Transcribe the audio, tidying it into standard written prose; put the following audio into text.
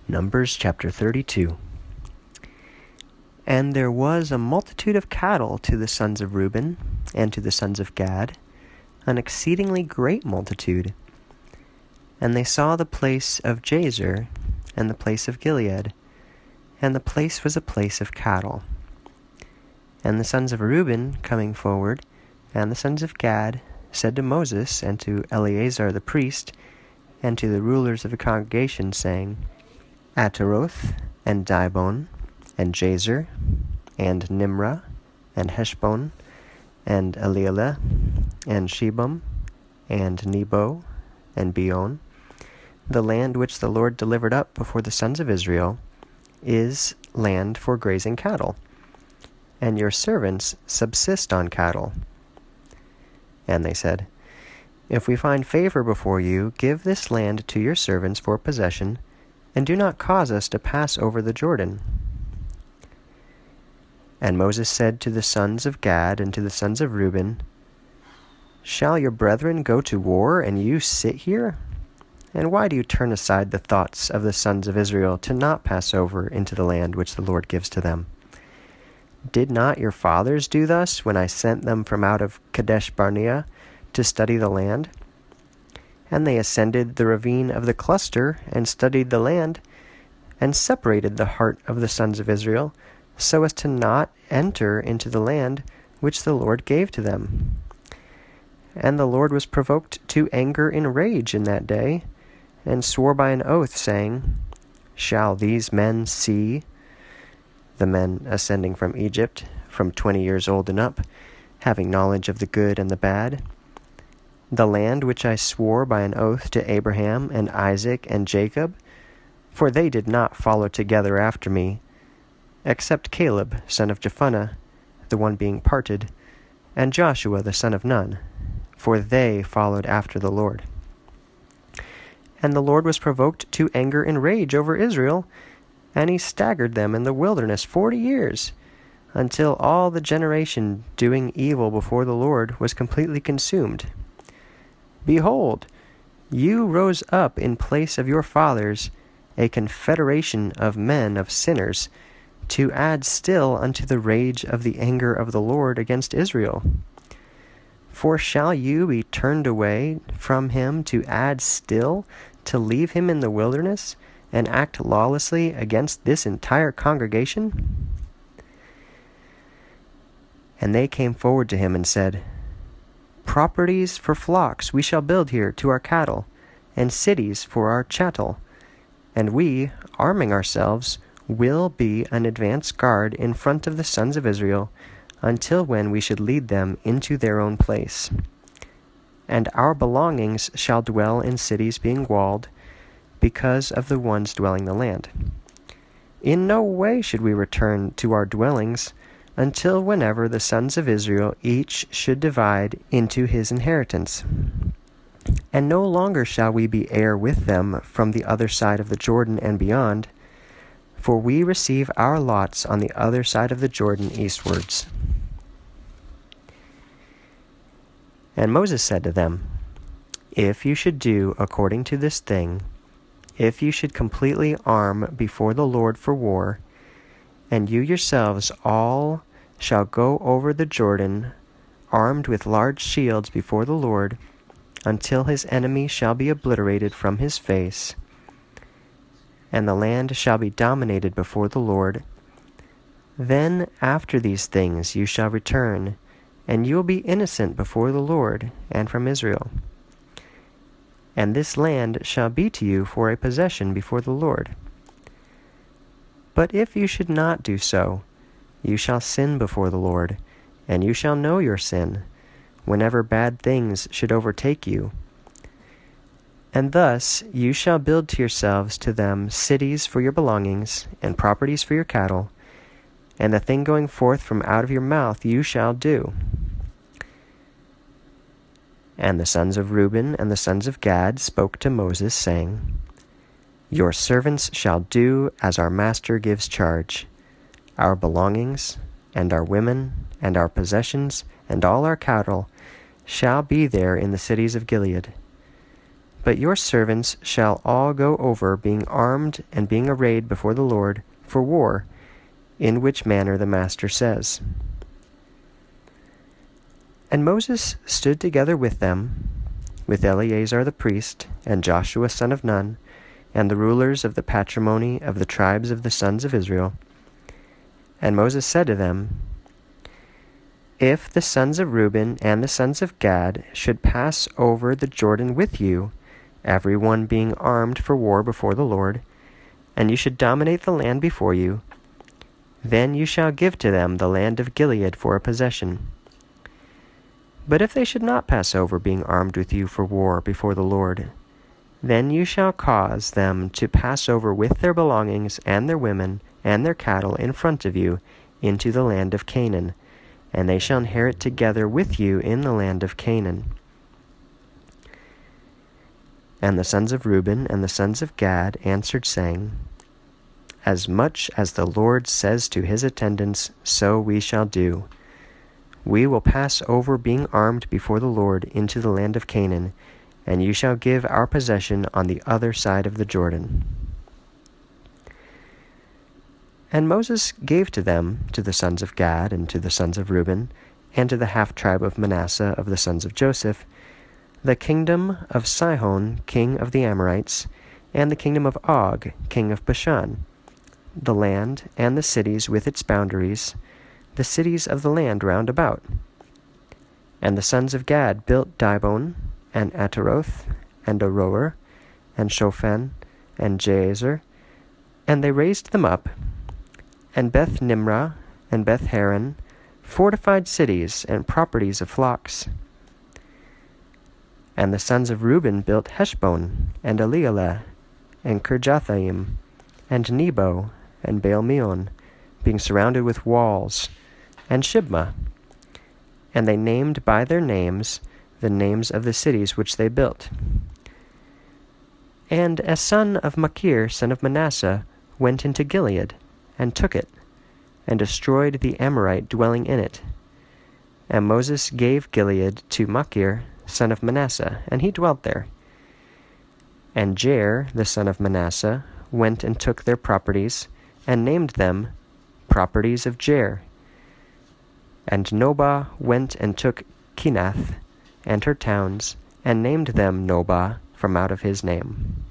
Numbers chapter 32. And there was a multitude of cattle to the sons of Reuben and to the sons of Gad, an exceedingly great multitude. And they saw the place of Jazer and the place of Gilead, and the place was a place of cattle. And the sons of Reuben, coming forward, and the sons of Gad, said to Moses and to Eleazar the priest, and to the rulers of the congregation, saying, Ataroth, and Dibon, and Jazer, and Nimrah, and Heshbon, and Elealeh, and Shebam, and Nebo, and Beon, the land which the Lord delivered up before the sons of Israel, is land for grazing cattle, and your servants subsist on cattle. And they said, If we find favor before you, give this land to your servants for possession, and do not cause us to pass over the Jordan. And Moses said to the sons of Gad and to the sons of Reuben, Shall your brethren go to war, and you sit here? And why do you turn aside the thoughts of the sons of Israel to not pass over into the land which the Lord gives to them? Did not your fathers do thus when I sent them from out of Kadesh Barnea to study the land? And they ascended the ravine of the cluster, and studied the land, and separated the heart of the sons of Israel, so as to not enter into the land which the Lord gave to them. And the Lord was provoked to anger in rage in that day, and swore by an oath, saying, Shall these men see, the men ascending from Egypt, from 20 years old and up, having knowledge of the good and the bad, the land which I swore by an oath to Abraham and Isaac and Jacob? For they did not follow together after me, except Caleb, son of Jephunneh, the one being parted, and Joshua, the son of Nun, for they followed after the Lord. And the Lord was provoked to anger and rage over Israel, and he staggered them in the wilderness 40 years, until all the generation doing evil before the Lord was completely consumed. Behold, you rose up in place of your fathers, a confederation of men of sinners, to add still unto the rage of the anger of the Lord against Israel. For shall you be turned away from him to add still, to leave him in the wilderness, and act lawlessly against this entire congregation? And they came forward to him and said, Properties for flocks we shall build here to our cattle, and cities for our chattel. And we, arming ourselves, will be an advance guard in front of the sons of Israel, until when we should lead them into their own place. And our belongings shall dwell in cities being walled, because of the ones dwelling the land. In no way should we return to our dwellings, until whenever the sons of Israel each should divide into his inheritance. And no longer shall we be heir with them from the other side of the Jordan and beyond, for we receive our lots on the other side of the Jordan eastwards. And Moses said to them, If you should do according to this thing, if you should completely arm before the Lord for war, and you yourselves all shall go over the Jordan, armed with large shields before the Lord, until his enemy shall be obliterated from his face, and the land shall be dominated before the Lord, then after these things you shall return, and you will be innocent before the Lord and from Israel. And this land shall be to you for a possession before the Lord. But if you should not do so, you shall sin before the Lord, and you shall know your sin, whenever bad things should overtake you. And thus you shall build to yourselves to them cities for your belongings, and properties for your cattle, and the thing going forth from out of your mouth you shall do. And the sons of Reuben and the sons of Gad spoke to Moses, saying, Your servants shall do as our master gives charge. Our belongings, and our women, and our possessions, and all our cattle shall be there in the cities of Gilead. But your servants shall all go over, being armed and being arrayed before the Lord for war, in which manner the Master says. And Moses stood together with them, with Eleazar the priest, and Joshua son of Nun, and the rulers of the patrimony of the tribes of the sons of Israel. And Moses said to them, If the sons of Reuben and the sons of Gad should pass over the Jordan with you, every one being armed for war before the Lord, and you should dominate the land before you, then you shall give to them the land of Gilead for a possession. But if they should not pass over, being armed with you for war before the Lord, then you shall cause them to pass over with their belongings and their women and their cattle in front of you into the land of Canaan, and they shall inherit together with you in the land of Canaan. And the sons of Reuben and the sons of Gad answered, saying, As much as the Lord says to his attendants, so we shall do. We will pass over, being armed before the Lord, into the land of Canaan, and you shall give our possession on the other side of the Jordan. And Moses gave to them, to the sons of Gad, and to the sons of Reuben, and to the half-tribe of Manasseh of the sons of Joseph, the kingdom of Sihon, king of the Amorites, and the kingdom of Og, king of Bashan, the land and the cities with its boundaries, the cities of the land round about. And the sons of Gad built Dibon, and Ataroth, and Aroer, and Shophan, and Jazer, and they raised them up, and Beth Nimrah, and Beth Haran, fortified cities and properties of flocks. And the sons of Reuben built Heshbon, and Elealeh, and Kirjathaim, and Nebo, and Baal-meon, being surrounded with walls, and Shibmah. And they named by their names the names of the cities which they built. And a son of Machir, son of Manasseh, went into Gilead, and took it, and destroyed the Amorite dwelling in it. And Moses gave Gilead to Machir, son of Manasseh, and he dwelt there. And Jair, the son of Manasseh, went and took their properties, and named them properties of Jair. And Nobah went and took Kenath, and her towns, and named them Nobah from out of his name.